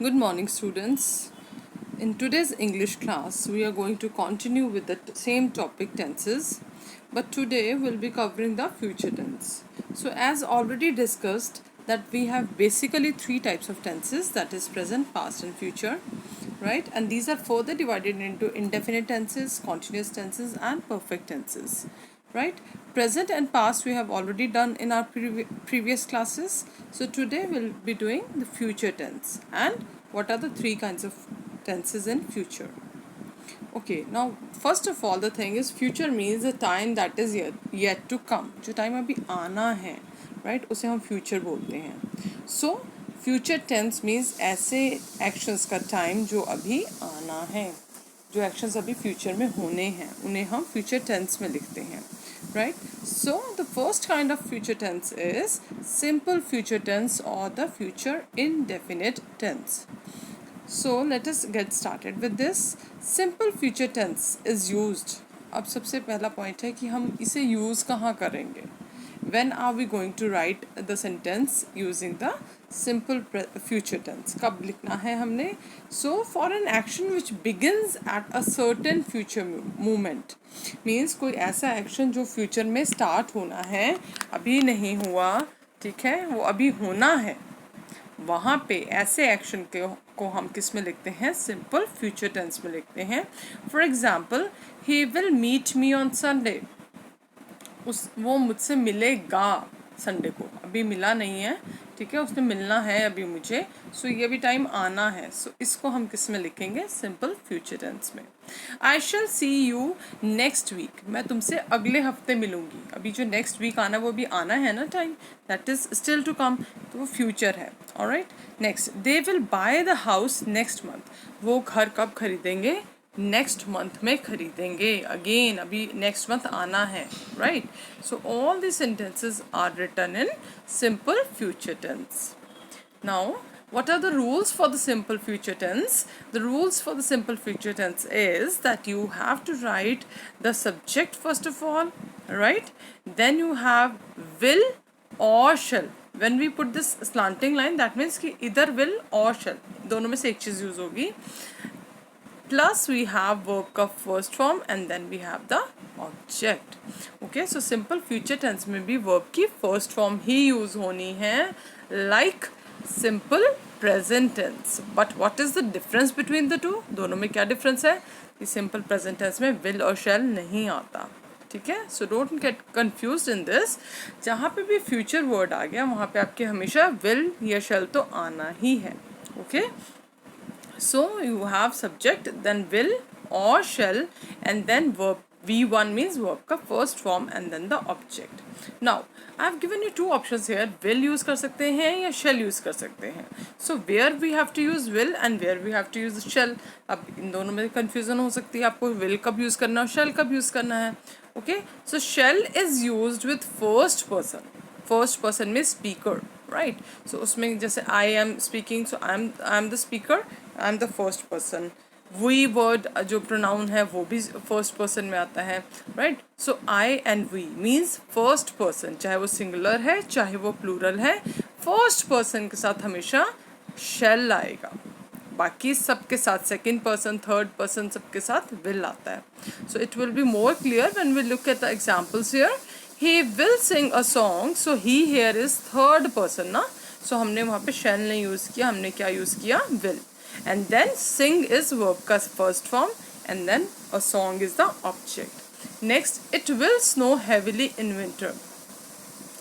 Good morning, students. In today's English class, we are going to continue with the same topic, tenses, but today we'll be covering the future tense. So, as already discussed, that we have basically three types of tenses, that is present, past, and future, right? And these are further divided into indefinite tenses, continuous tenses, and perfect tenses, right? Present and past we have already done in our previous classes. So today we'll be doing the future tense and what are the three kinds of tenses in future. Okay, now first of all the thing is future means the time that is yet to come. जो time अभी आना है, right? उसे हम future बोलते हैं. So future tense means ऐसे actions का time जो अभी आना है, जो actions अभी future में होने हैं, उन्हें हम future tense में लिखते हैं, right? So the first kind of future tense is simple future tense or the future indefinite tense. So let us get started with this. Simple future tense is used. अब सबसे पहला point है कि हम इसे यूज़ कहाँ करेंगे. When are we going to write the sentence using the simple future tense? कब लिखना है हमने? So for an action which begins at a certain future moment means कोई ऐसा action जो future में start होना है, अभी नहीं हुआ, ठीक है, वो अभी होना है, वहाँ पे ऐसे एक्शन को हम किस में लिखते हैं? सिंपल फ्यूचर टेंस में लिखते हैं. For example, he will meet me on Sunday. वो मुझसे मिलेगा संडे को, अभी मिला नहीं है, ठीक है, उसने मिलना है अभी मुझे. सो ये भी टाइम आना है. सो इसको हम किस में लिखेंगे? सिंपल फ्यूचर टेंस में. आई शैल सी यू नेक्स्ट वीक. मैं तुमसे अगले हफ्ते मिलूंगी. अभी जो नेक्स्ट वीक आना वो भी आना है ना time, that is still to come, तो वो फ्यूचर है. Alright. Next, they will buy the house next month. वो घर कब खरीदेंगे? नेक्स्ट मंथ में खरीदेंगे. अगेन अभी नेक्स्ट मंथ आना है, right? So all the sentences are written in simple future tense. Now what are the rules for the simple future tense? The rules for the simple future tense is that you have to write the subject first of all, right? Then you have will or shall. When we put this slanting line, that means कि either will or shall, दोनों में से एक चीज़ use होगी. Plus we have verb का first form and then we have the object. Okay, so simple future tense में भी verb की first form ही use होनी है, like simple present tense. But what is the difference between the two? दोनों में क्या difference है? कि simple present tense में will और shall नहीं आता, ठीक है. So don't get confuse in this. जहाँ पे भी फ्यूचर वर्ड आ गया वहाँ पे आपके हमेशा विल या शैल तो आना ही है. Okay, so you have subject, then will or shall, and then verb. V1 means verb का first form and then the object. Now I have given you two options here. Will use कर सकते हैं या shall use कर सकते हैं. So where we have to use will and where we have to use shall. अब इन दोनों में confusion हो सकती है आपको, will कब use करना है और shall कब use करना है. Okay, so shall is used with first person. First person means speaker, right? So उसमें जैसे I am speaking, so I am the speaker, I am the first person. We word जो pronoun है वो भी first person में आता है, right? So I and we means first person, चाहे वो singular है चाहे वो plural है, first person के साथ हमेशा shall आएगा. बाकी सबके साथ second person, third person सबके साथ will आता है. So it will be more clear when we look at the examples here. He will sing a song, so he here is third person ना. So हमने वहाँ पे shall नहीं use किया, हमने क्या use किया? Will. And then sing is verb का first form and then a song is the object. Next, it will snow heavily in winter.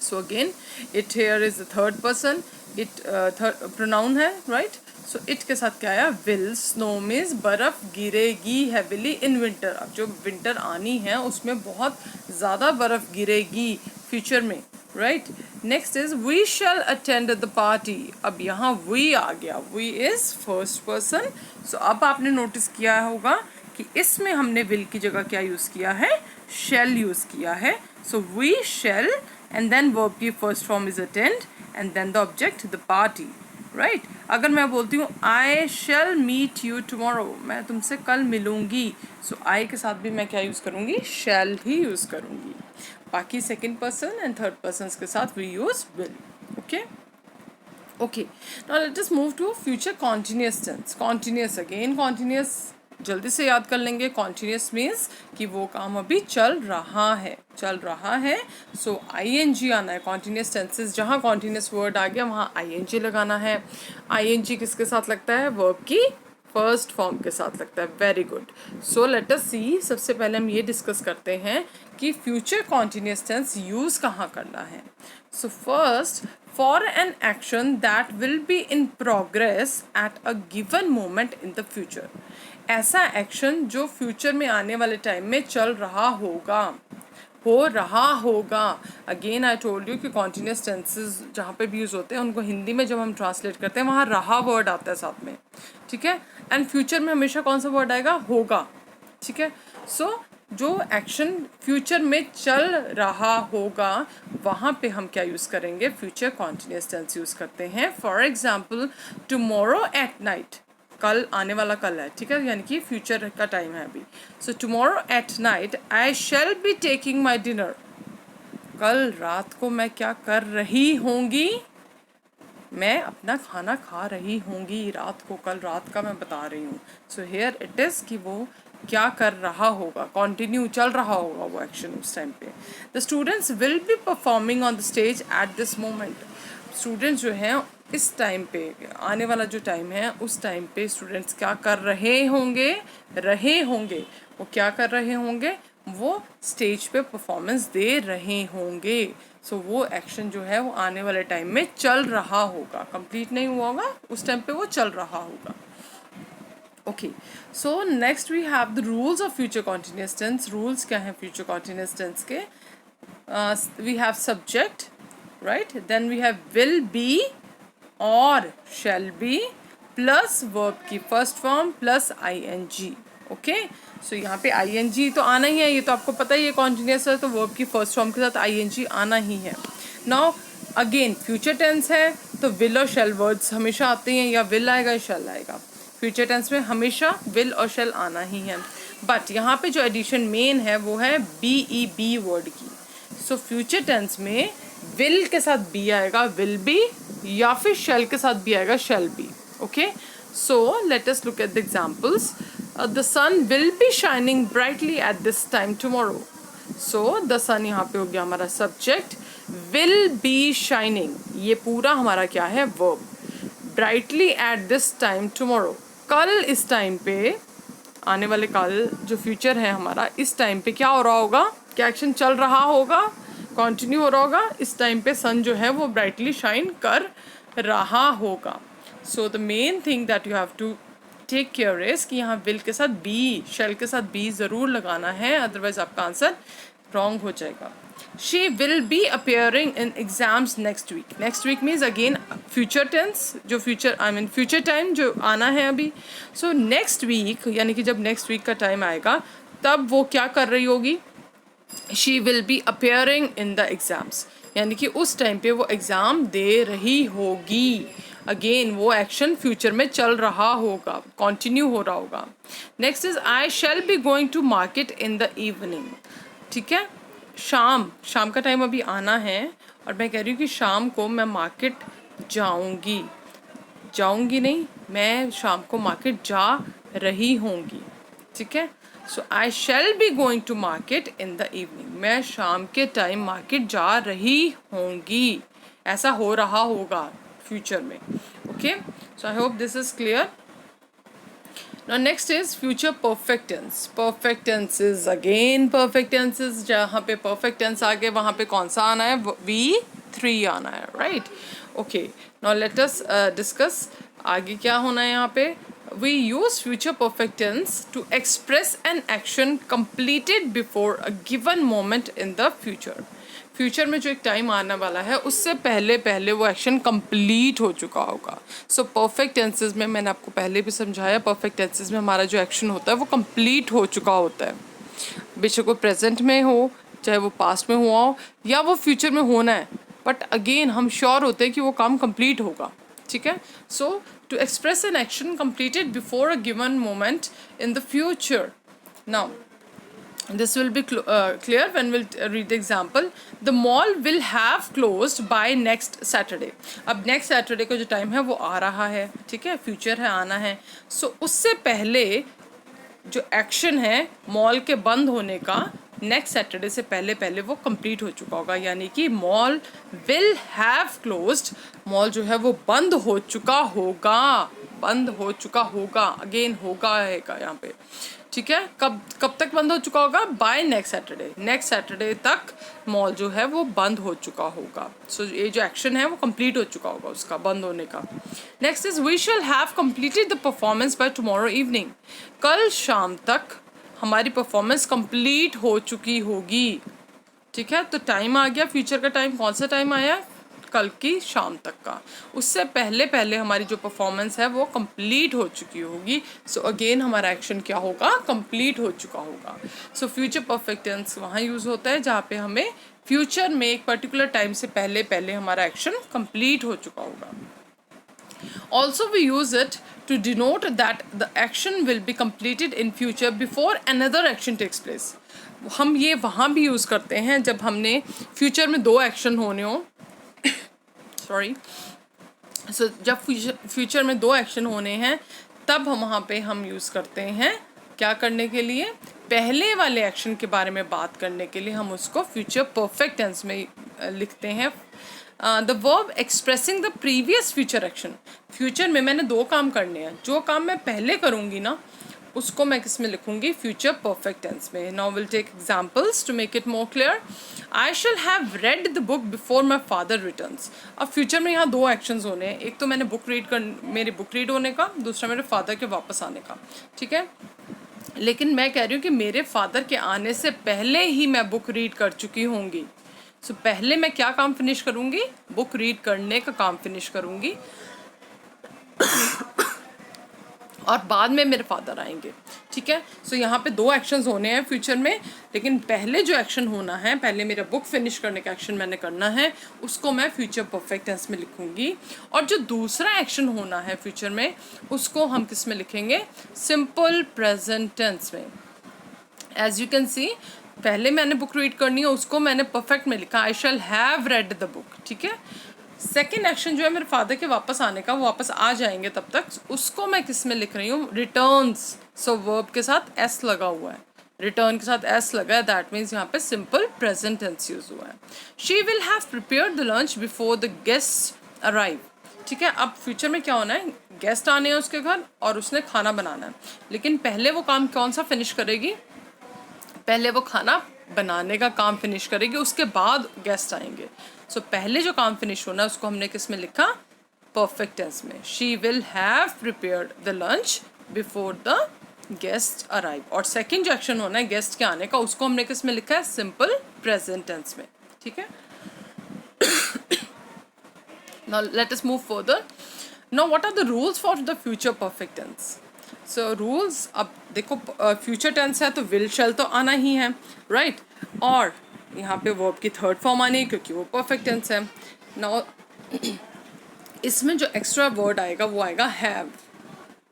So again, it here is the third person, it third pronoun है, right? So it के साथ क्या आया? Will. Snow means बर्फ गिरेगी heavily in winter. अब जो winter आनी है उसमें बहुत ज़्यादा बर्फ गिरेगी फ्यूचर में, right? Next is we shall attend the party. अब यहाँ we आ गया, we is first person. So अब आपने नोटिस किया होगा कि इसमें हमने will की जगह क्या यूज़ किया है? Shall यूज़ किया है. So we shall and then verb की first form is attend and then the object the party, right? अगर मैं बोलती हूँ I shall meet you tomorrow, मैं तुमसे कल मिलूँगी, so I के साथ भी मैं क्या यूज़ करूँगी? Shall ही यूज़ करूँगी. बाकी second person and third persons के साथ we use will. Okay? Okay, now let us move to future continuous tense. Continuous, again continuous, जल्दी से याद कर लेंगे. Continuous means कि वो काम अभी चल रहा है, चल रहा है. So ing आना है. Continuous tenses जहाँ continuous word आ गया वहाँ ing लगाना है. ing किसके साथ लगता है? verb की फर्स्ट फॉर्म के साथ लगता है. Very good. So let us see. सबसे पहले हम ये डिस्कस करते हैं कि फ्यूचर कॉन्टिन्यूस टेंस यूज़ कहाँ करना है. So first, for an action that will be in progress at a given moment in the future. ऐसा एक्शन जो फ्यूचर में आने वाले टाइम में चल रहा होगा, हो रहा होगा. अगेन आई टोल्ड यू कि कॉन्टिन्यूस टेंसेस जहाँ पे भी यूज़ होते हैं उनको हिंदी में जब हम ट्रांसलेट करते हैं वहाँ रहा वर्ड आता है साथ में. ठीक है. एंड फ्यूचर में हमेशा कौन सा वर्ड आएगा? होगा. ठीक है. सो जो एक्शन फ्यूचर में चल रहा होगा वहाँ पे हम क्या यूज़ करेंगे? फ्यूचर कॉन्टिन्यूस टेंस यूज़ करते हैं. For example, tomorrow at night, कल आने वाला कल है. ठीक है, यानी कि फ्यूचर का टाइम है अभी. So tomorrow at night I shall be taking my dinner. कल रात को मैं क्या कर रही होंगी? मैं अपना खाना खा रही होंगी रात को. कल रात का मैं बता रही हूँ. सो हेयर इट इज़ कि वो क्या कर रहा होगा, कॉन्टिन्यू चल रहा होगा वो एक्शन उस टाइम पे. The students will be performing on the stage at this moment. Students जो हैं इस टाइम पे, आने वाला जो टाइम है उस टाइम पे स्टूडेंट्स क्या कर रहे होंगे? रहे होंगे. वो क्या कर रहे होंगे? वो स्टेज पे परफॉर्मेंस दे रहे होंगे. सो वो एक्शन जो है वो आने वाले टाइम में चल रहा होगा, कंप्लीट नहीं हुआ होगा, उस टाइम पे वो चल रहा होगा. Okay. So next we have the rules of future continuous tense. Rules क्या हैं फ्यूचर कॉन्टिन्यूस टेंस के? We have subject, right, then we have will be और शैल बी प्लस वर्ब की first form plus ing. Okay. So यहाँ पे ing तो आना ही है, ये तो आपको पता ही है कॉन्टिन्यूस है तो वर्ब की फर्स्ट फॉर्म के साथ ing आना ही है. नाउ अगेन फ्यूचर टेंस है तो विल और शेल वर्ड्स हमेशा आते हैं, या विल आएगा या शेल आएगा. फ्यूचर टेंस में हमेशा विल और शेल आना ही है. बट यहाँ पे जो एडिशन मेन है वो है BEB वर्ड की. सो फ्यूचर टेंस में विल के साथ बी आएगा, विल बी, या फिर शेल के साथ भी आएगा, shall be. Okay. So let us look at the examples. The sun will be shining brightly at this time tomorrow. So the sun यहाँ पे हो गया हमारा सब्जेक्ट. विल बी शाइनिंग ये पूरा हमारा क्या है? Verb. Brightly at this time tomorrow, कल इस टाइम पे, आने वाले कल जो फ्यूचर है हमारा, इस टाइम पे क्या हो रहा होगा? क्या एक्शन चल रहा होगा? कंटिन्यू हो रहा होगा. इस टाइम पे सन जो है वो ब्राइटली शाइन कर रहा होगा. So the main thing that you have to take care is कि यहाँ विल के साथ बी, शेल के साथ बी ज़रूर लगाना है, अदरवाइज आपका आंसर रॉन्ग हो जाएगा. She will be appearing in exams next week. Next week means again future tense, जो future I mean future time जो आना है अभी. So next week यानी कि जब next week का टाइम आएगा तब वो क्या कर रही होगी? She will be appearing in the exams. यानी कि उस टाइम पे वो एग्ज़ाम दे रही होगी. अगेन वो एक्शन फ्यूचर में चल रहा होगा, कंटिन्यू हो रहा होगा. Next is I shall be going to market in the evening. ठीक है, शाम का टाइम अभी आना है और मैं कह रही हूँ कि शाम को मैं मार्केट जाऊँगी नहीं, मैं शाम को मार्केट जा रही होंगी. ठीक है. So I shall be going to market in the evening. मैं शाम के टाइम मार्केट जा रही होंगी, ऐसा हो रहा होगा फ्यूचर में. Okay. So I hope this is clear. Now next is future perfect tense. Perfect tenses, again perfect tenses. जहाँ पे perfect tense आ गए वहाँ पे कौन सा आना है? V3 आना है, right? Okay. Now let us discuss आगे क्या होना है यहाँ पे. We use future perfect tense to express an action completed before a given moment in the future. Future में जो एक टाइम आने वाला है उससे पहले वो एक्शन कंप्लीट हो चुका होगा. सो परफेक्ट टेंसेस में मैंने आपको पहले भी समझाया, परफेक्ट टेंसेस में हमारा जो एक्शन होता है वो कंप्लीट हो चुका होता है. बेशक वो प्रेजेंट में हो, चाहे वो पास्ट में हुआ हो, या वो फ्यूचर में होना है, बट अगेन हम श्योर होते हैं कि वो काम कंप्लीट होगा. ठीक है. So to express an action completed before a given moment in the future. Now This will be clear when we'll read the example. The mall will have closed by next Saturday. अब next Saturday को जो time है वो आ रहा है, ठीक है, future है, आना है. So उससे पहले जो action है मॉल के बंद होने का नेक्स्ट सैटरडे से पहले पहले वो कंप्लीट हो चुका होगा, यानी कि mall will have closed, mall जो है वो बंद हो चुका होगा, बंद हो चुका होगा, अगेन होगा है यहाँ पे, ठीक है. कब कब तक बंद हो चुका होगा? By next Saturday, next Saturday तक मॉल जो है वो बंद हो चुका होगा. सो ये जो एक्शन है वो कंप्लीट हो चुका होगा उसका बंद होने का. Next is we shall have completed the performance by tomorrow evening. कल शाम तक हमारी परफॉर्मेंस कंप्लीट हो चुकी होगी, ठीक है. तो टाइम आ गया, फ्यूचर का टाइम, कौन सा टाइम आया? कल की शाम तक का. उससे पहले पहले हमारी जो परफॉर्मेंस है वो कंप्लीट हो चुकी होगी. सो अगेन हमारा एक्शन क्या होगा? कंप्लीट हो चुका होगा. सो फ्यूचर परफेक्ट टेंस वहाँ यूज़ होता है जहाँ पे हमें फ्यूचर में एक पर्टिकुलर टाइम से पहले पहले हमारा एक्शन कंप्लीट हो चुका होगा. Also we use it to denote that the action will be completed in future before another action takes place. हम ये वहाँ भी यूज़ करते हैं जब हमने फ्यूचर में दो एक्शन होने हो, सॉरी, सो जब फ्यूचर में दो एक्शन होने हैं तब हम वहाँ पे हम यूज़ करते हैं क्या करने के लिए? पहले वाले एक्शन के बारे में बात करने के लिए हम उसको फ्यूचर परफेक्ट टेंस में लिखते हैं. The verb expressing the previous future action. Future में मैंने दो काम करने हैं, जो काम मैं पहले करूँगी ना उसको मैं किस में लिखूँगी? फ्यूचर परफेक्ट टेंस में. Now will take examples to make it more clear. I shall have read the book before my father returns. अब फ्यूचर में यहाँ दो एक्शंस होने हैं, एक तो मैंने बुक रीड मेरी बुक रीड होने का, दूसरा मेरे फादर के वापस आने का, ठीक है. लेकिन मैं कह रही हूँ कि मेरे फादर के आने से पहले ही मैं बुक रीड कर चुकी होंगी. सो पहले मैं क्या काम फिनिश करूँगी? बुक रीड करने का काम फिनिश करूँगी और बाद में मेरे फादर आएंगे, ठीक है. सो यहाँ पे दो एक्शंस होने हैं फ्यूचर में, लेकिन पहले जो एक्शन होना है, पहले मेरा बुक फिनिश करने का एक्शन मैंने करना है, उसको मैं फ्यूचर परफेक्ट टेंस में लिखूँगी. और जो दूसरा एक्शन होना है फ्यूचर में उसको हम किस में लिखेंगे? सिंपल प्रेजेंट टेंस में. एज यू कैन सी, पहले मैंने बुक रीड करनी है उसको मैंने परफेक्ट में लिखा, I shall have read the book, ठीक है. सेकेंड एक्शन जो है मेरे फादर के वापस आने का, वो वापस आ जाएंगे तब तक, उसको मैं किस में लिख रही हूँ? रिटर्न्स. सो वर्ब के साथ एस लगा हुआ है, रिटर्न के साथ एस लगा है, दैट मीन्स यहाँ पे सिंपल प्रेजेंट टेंस यूज हुआ है. She will have prepared the lunch before the guest arrive, ठीक है. अब फ्यूचर में क्या होना है? गेस्ट आने हैं उसके घर और उसने खाना बनाना है, लेकिन पहले वो काम कौन सा फिनिश करेगी? पहले वो खाना बनाने का काम फिनिश करेगी, उसके बाद गेस्ट आएंगे. सो पहले जो काम फिनिश होना है उसको हमने किस में लिखा? परफेक्ट टेंस में. She will have prepared the lunch before the guest arrive. और सेकंड जो एक्शन होना है गेस्ट के आने का, उसको हमने किस में लिखा है? सिंपल प्रेजेंट टेंस में, ठीक है. Now let us move further. Now what are the rules for the future perfect tense? So rules, अब देखो फ्यूचर टेंस है तो विल शैल तो आना ही है, राइट. और यहाँ पे वर्ब की थर्ड फॉर्म आनी है क्योंकि वो परफेक्ट टेंस है. नाउ इसमें जो एक्स्ट्रा वर्ड आएगा वो आएगा हैव,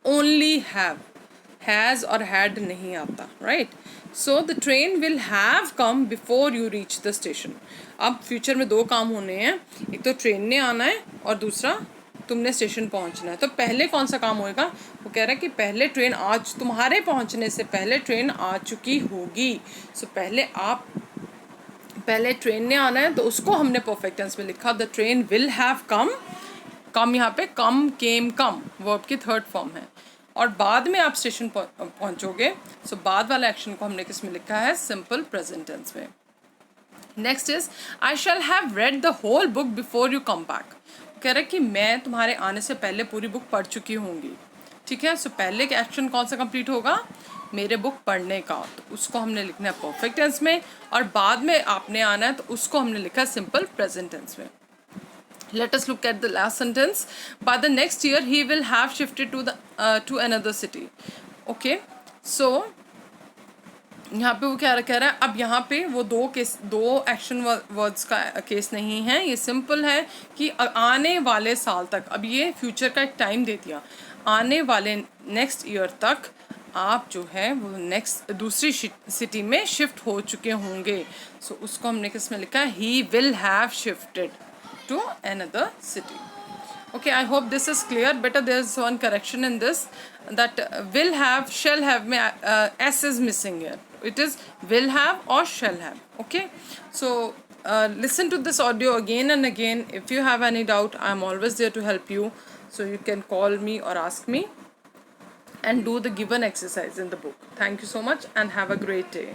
ओनली हैव. हैज़ और हैड नहीं आता, right. So the train will have come before you reach the station. अब फ्यूचर में दो काम होने हैं, एक तो ट्रेन ने आना है और दूसरा तुमने स्टेशन पहुंचना है. तो पहले कौन सा काम होएगा? वो कह रहा है कि पहले ट्रेन आज तुम्हारे पहुंचने से पहले ट्रेन आ चुकी होगी. सो पहले ट्रेन ने आना है तो उसको हमने परफेक्ट टेंस में लिखा, the train will have come. Come यहाँ पे कम, केम, कम वर्ब की थर्ड फॉर्म है. और बाद में आप स्टेशन पहुँचोगे, सो बाद वाला एक्शन को हमने किस में लिखा है? सिंपल प्रेजेंट टेंस में. Next is I shall have read the whole book before you come back. कह रहा है कि मैं तुम्हारे आने से पहले पूरी बुक पढ़ चुकी होंगी, ठीक है. सो पहले का एक्शन कौन सा कंप्लीट होगा? मेरे बुक पढ़ने का, तो उसको हमने लिखना है परफेक्ट टेंस में. और बाद में आपने आना है तो उसको हमने लिखा है सिंपल प्रेजेंट टेंस में. Let us look at the last sentence. By the next year, he will have shifted to another city. Okay, so यहाँ पे वो क्या कह रहा है? अब यहाँ पे वो दो एक्शन वर्ड्स का केस नहीं है, ये सिंपल है कि आने वाले साल तक. अब ये फ्यूचर का एक टाइम दे दिया, आने वाले नेक्स्ट ईयर तक आप जो है वो नेक्स्ट दूसरी सिटी में शिफ्ट हो चुके होंगे. सो उसको हमने किस में लिखा है, he will have shifted to another city. Okay, I hope this is clear. Better there's one correction in this, that will have, shall have में s is missing here. It is will have or shall have. Okay, so listen to this audio again and again. If you have any doubt, I am always there to help you. So you can call me or ask me and do the given exercise in the book. Thank you so much and have a great day.